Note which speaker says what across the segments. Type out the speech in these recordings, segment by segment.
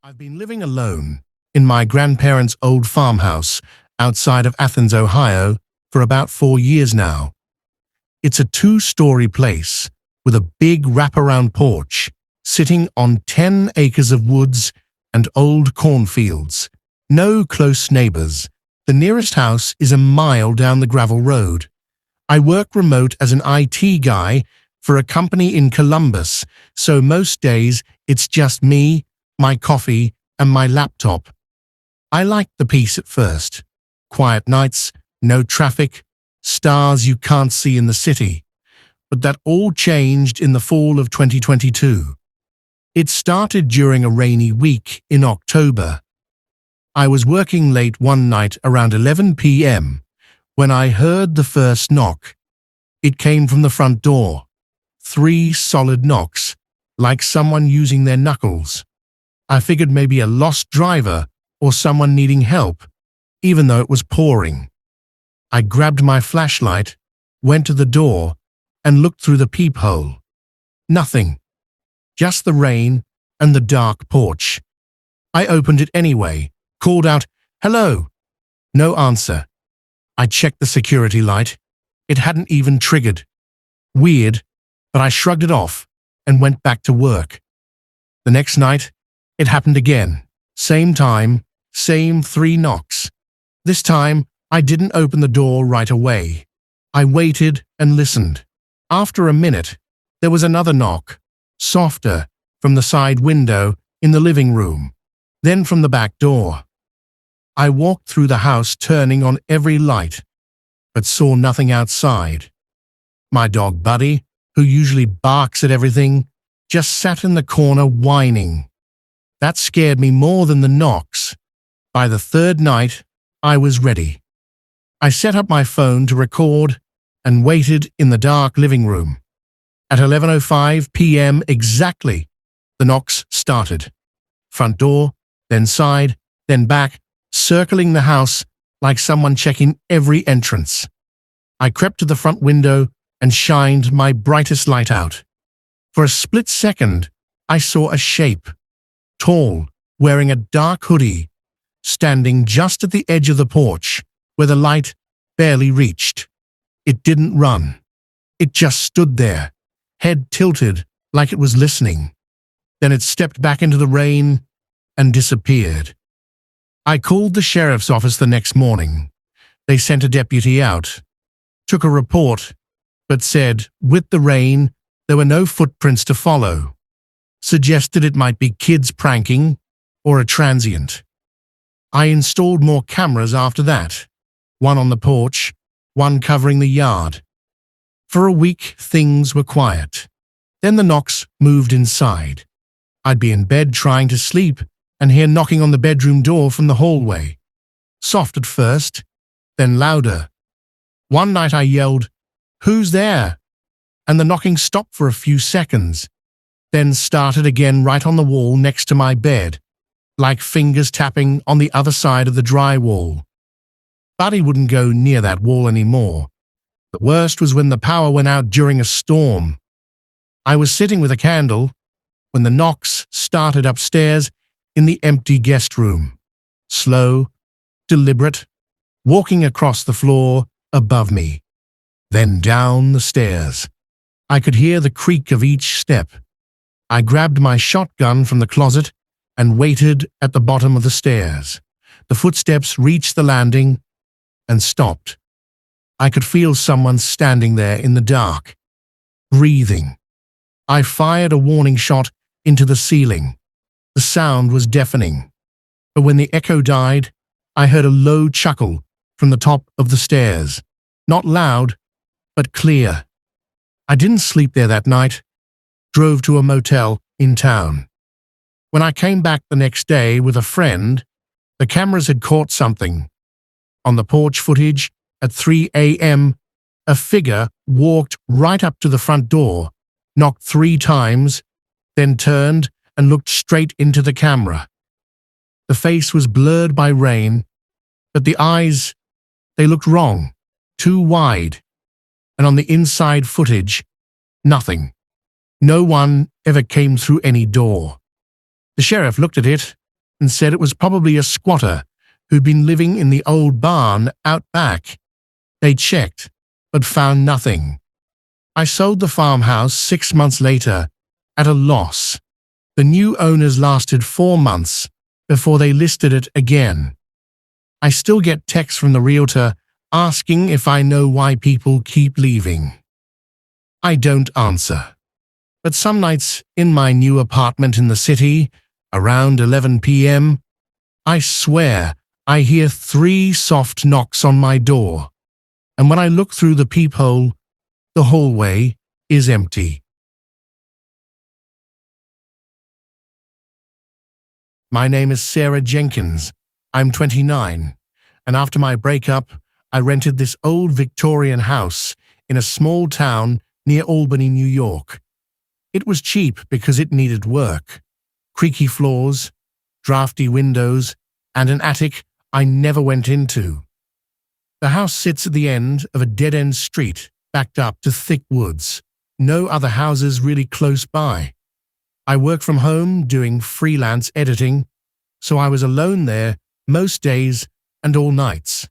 Speaker 1: I've been living alone in my grandparents' old farmhouse outside of Athens, Ohio, for about 4 years now. It's a 2-story place with a big wraparound porch sitting on 10 acres of woods and old cornfields. No close neighbors. The nearest house is a mile down the gravel road. I work remote as an IT guy for a company in Columbus, so most days it's just me, my coffee, and my laptop. I liked the peace at first. Quiet nights, no traffic, stars you can't see in the city. But that all changed in the fall of 2022. It started during a rainy week in October. I was working late one night around 11 p.m. when I heard the first knock. It came from the front door. 3 solid knocks, like someone using their knuckles. I figured maybe a lost driver or someone needing help, even though it was pouring. I grabbed my flashlight, went to the door, and looked through the peephole. Nothing. Just the rain and the dark porch. I opened it anyway, called out, "Hello." No answer. I checked the security light. It hadn't even triggered. Weird, but I shrugged it off and went back to work. The next night, it happened again. Same time, same 3 knocks. This time, I didn't open the door right away. I waited and listened. After a minute, there was another knock, softer, from the side window in the living room, then from the back door. I walked through the house turning on every light, but saw nothing outside. My dog Buddy, who usually barks at everything, just sat in the corner whining. That scared me more than the knocks. By the 3rd night, I was ready. I set up my phone to record and waited in the dark living room. At 11:05 p.m. exactly, the knocks started. Front door, then side, then back, circling the house like someone checking every entrance. I crept to the front window and shined my brightest light out. For a split second, I saw a shape, tall, wearing a dark hoodie, standing just at the edge of the porch, where the light barely reached. It didn't run. It just stood there, head tilted like it was listening. Then it stepped back into the rain and disappeared. I called the sheriff's office the next morning. They sent a deputy out, took a report, but said, with the rain, there were no footprints to follow. Suggested it might be kids pranking or a transient. I installed more cameras after that, one on the porch, one covering the yard. For a week, things were quiet. Then the knocks moved inside. I'd be in bed trying to sleep and hear knocking on the bedroom door from the hallway. Soft at first, then louder. One night I yelled, "Who's there?" And the knocking stopped for a few seconds, then started again right on the wall next to my bed, like fingers tapping on the other side of the drywall. Buddy wouldn't go near that wall anymore. The worst was when the power went out during a storm. I was sitting with a candle when the knocks started upstairs in the empty guest room. Slow, deliberate, walking across the floor above me, then down the stairs. I could hear the creak of each step. I grabbed my shotgun from the closet and waited at the bottom of the stairs. The footsteps reached the landing and stopped. I could feel someone standing there in the dark, breathing. I fired a warning shot into the ceiling. The sound was deafening, but when the echo died, I heard a low chuckle from the top of the stairs. Not loud, but clear. I didn't sleep there that night. Drove to a motel in town. When I came back the next day with a friend, the cameras had caught something. On the porch footage, at 3 a.m., a figure walked right up to the front door, knocked 3 times, then turned and looked straight into the camera. The face was blurred by rain, but the eyes, they looked wrong, too wide. And on the inside footage, nothing. No one ever came through any door. The sheriff looked at it and said it was probably a squatter who'd been living in the old barn out back. They checked, but found nothing. I sold the farmhouse 6 months later at a loss. The new owners lasted 4 months before they listed it again. I still get texts from the realtor asking if I know why people keep leaving. I don't answer. But some nights in my new apartment in the city, around 11 p.m., I swear I hear 3 soft knocks on my door. And when I look through the peephole, the hallway is empty. My name is Sarah Jenkins. I'm 29, and after my breakup, I rented this old Victorian house in a small town near Albany, New York. It was cheap because it needed work. Creaky floors, drafty windows, and an attic I never went into. The house sits at the end of a dead-end street backed up to thick woods. No other houses really close by. I work from home doing freelance editing, so I was alone there most days and all nights.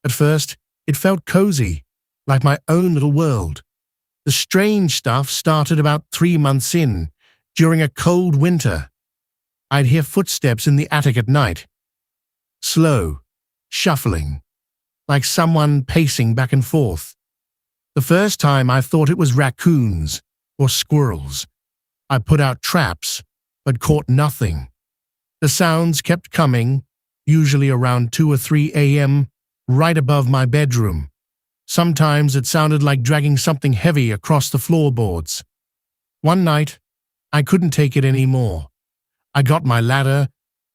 Speaker 1: At first, it felt cozy, like my own little world. The strange stuff started about 3 months in, during a cold winter. I'd hear footsteps in the attic at night. Slow, shuffling, like someone pacing back and forth. The first time I thought it was raccoons or squirrels. I put out traps, but caught nothing. The sounds kept coming, usually around 2 or 3 a.m., right above my bedroom. Sometimes it sounded like dragging something heavy across the floorboards. One night, I couldn't take it anymore. I got my ladder,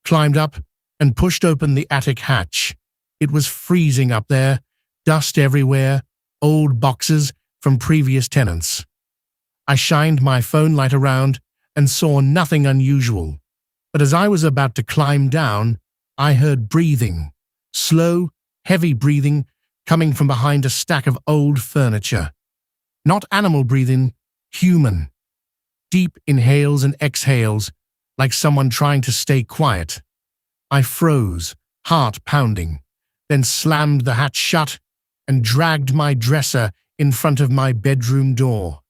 Speaker 1: climbed up, and pushed open the attic hatch. It was freezing up there, dust everywhere, old boxes from previous tenants. I shined my phone light around and saw nothing unusual. But as I was about to climb down, I heard breathing, slow, heavy breathing coming from behind a stack of old furniture. Not animal breathing, human. Deep inhales and exhales, like someone trying to stay quiet. I froze, heart pounding, then slammed the hatch shut and dragged my dresser in front of my bedroom door.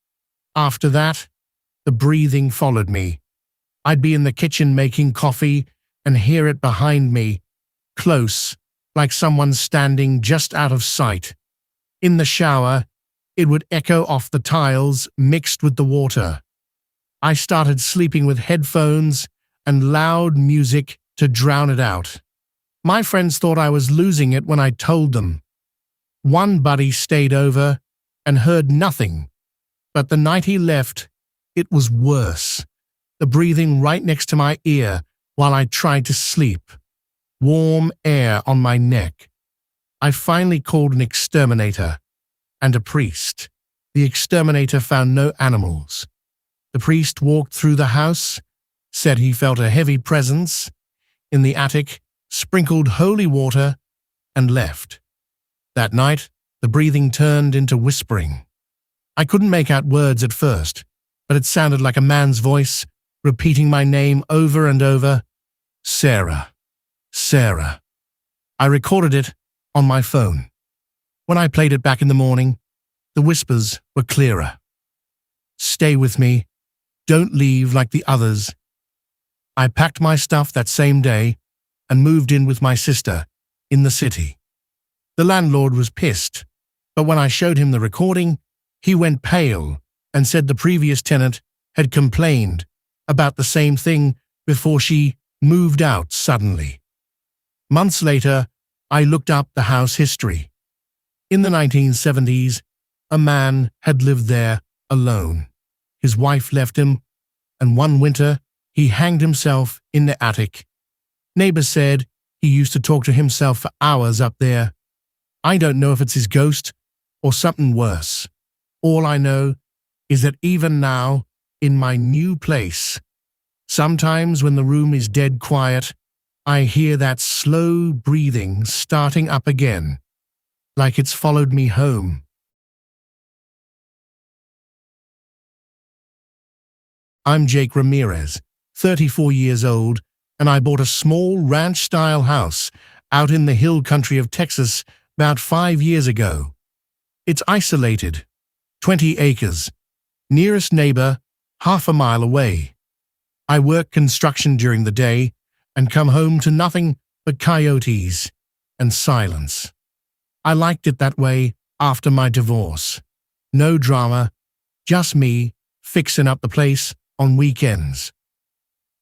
Speaker 1: After that, the breathing followed me. I'd be in the kitchen making coffee and hear it behind me, close, like someone standing just out of sight. In the shower, it would echo off the tiles mixed with the water. I started sleeping with headphones and loud music to drown it out. My friends thought I was losing it when I told them. One buddy stayed over and heard nothing, but the night he left, it was worse. The breathing right next to my ear while I tried to sleep. Warm air on my neck. I finally called an exterminator and a priest. The exterminator found no animals. The priest walked through the house, said he felt a heavy presence in the attic, sprinkled holy water, and left. That night, the breathing turned into whispering. I couldn't make out words at first, but it sounded like a man's voice repeating my name over and over. Sarah. Sarah. I recorded it on my phone. When I played it back in the morning, the whispers were clearer. Stay with me. Don't leave like the others. I packed my stuff that same day and moved in with my sister in the city. The landlord was pissed, but when I showed him the recording, he went pale and said the previous tenant had complained about the same thing before she moved out suddenly. Months later, I looked up the house history. In the 1970s, a man had lived there alone. His wife left him, and one winter, he hanged himself in the attic. Neighbors said he used to talk to himself for hours up there. I don't know if it's his ghost or something worse. All I know is that even now, in my new place, sometimes when the room is dead quiet, I hear that slow breathing starting up again, like it's followed me home. I'm Jake Ramirez, 34 years old and I bought a small ranch-style house out in the hill country of Texas about 5 years ago. It's isolated, 20 acres, nearest neighbor half a mile away. I work construction during the day and come home to nothing but coyotes and silence. I liked it that way after my divorce. No drama, just me fixing up the place on weekends.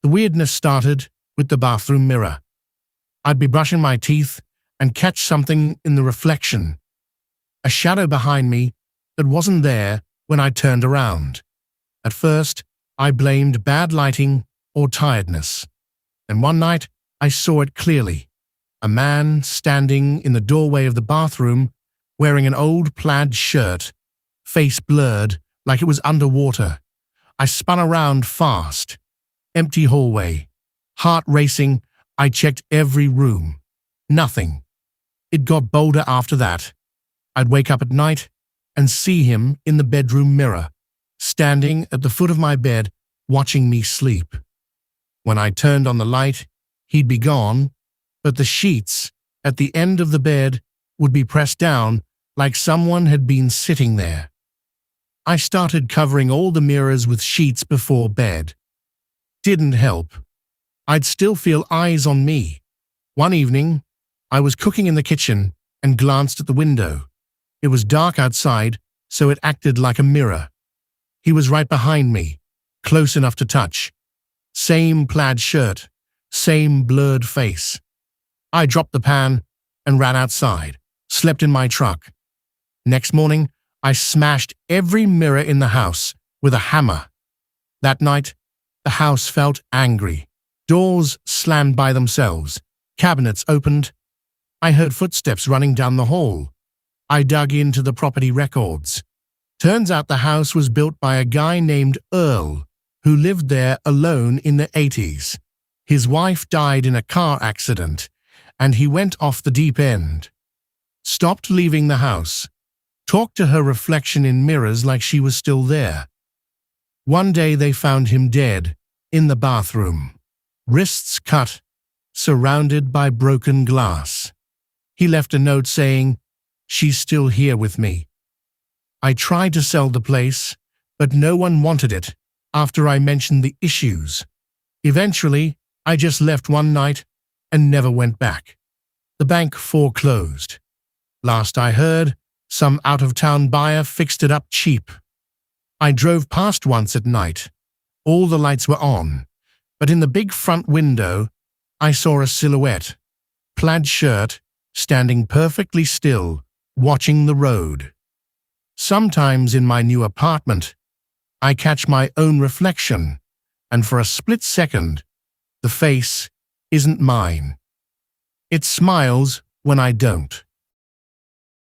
Speaker 1: The weirdness started with the bathroom mirror. I'd be brushing my teeth and catch something in the reflection. A shadow behind me that wasn't there when I turned around. At first, I blamed bad lighting or tiredness. And one night, I saw it clearly. A man standing in the doorway of the bathroom, wearing an old plaid shirt, face blurred like it was underwater. I spun around fast. Empty hallway. Heart racing, I checked every room. Nothing. It got bolder after that. I'd wake up at night and see him in the bedroom mirror, standing at the foot of my bed, watching me sleep. When I turned on the light, he'd be gone, but the sheets at the end of the bed would be pressed down like someone had been sitting there. I started covering all the mirrors with sheets before bed. Didn't help. I'd still feel eyes on me. One evening, I was cooking in the kitchen and glanced at the window. It was dark outside, so it acted like a mirror. He was right behind me, close enough to touch. Same plaid shirt, same blurred face. I dropped the pan and ran outside, slept in my truck. Next morning, I smashed every mirror in the house with a hammer. That night, the house felt angry. Doors slammed by themselves. Cabinets opened. I heard footsteps running down the hall. I dug into the property records. Turns out the house was built by a guy named Earl, who lived there alone in the 80s. His wife died in a car accident, and he went off the deep end. Stopped leaving the house. Talked to her reflection in mirrors like she was still there. One day they found him dead, in the bathroom. Wrists cut, surrounded by broken glass. He left a note saying, "She's still here with me." I tried to sell the place, but no one wanted it after I mentioned the issues. Eventually, I just left one night and never went back. The bank foreclosed. Last I heard, some out-of-town buyer fixed it up cheap. I drove past once at night. All the lights were on, but in the big front window, I saw a silhouette, plaid shirt, standing perfectly still, watching the road. Sometimes in my new apartment, I catch my own reflection, and for a split second, the face isn't mine. It smiles when I don't.